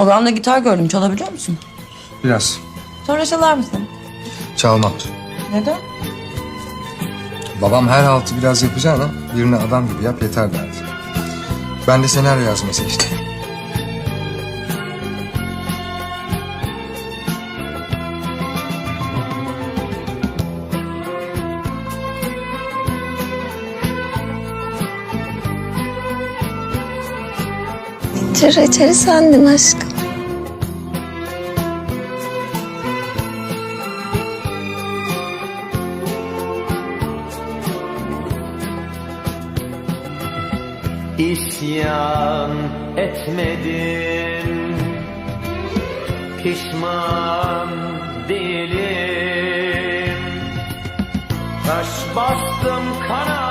Odamda gitar gördüm. Çalabiliyor musun? Biraz. Sonra çalar mısın? Çalmam. Neden? Babam her haltı biraz yapacağına birine adam gibi yap yeter derdi. Ben de senaryo yazmayı seçtim. Reçeli sendin aşkım. İsyan etmedim, pişman değilim. Taş bastım kana.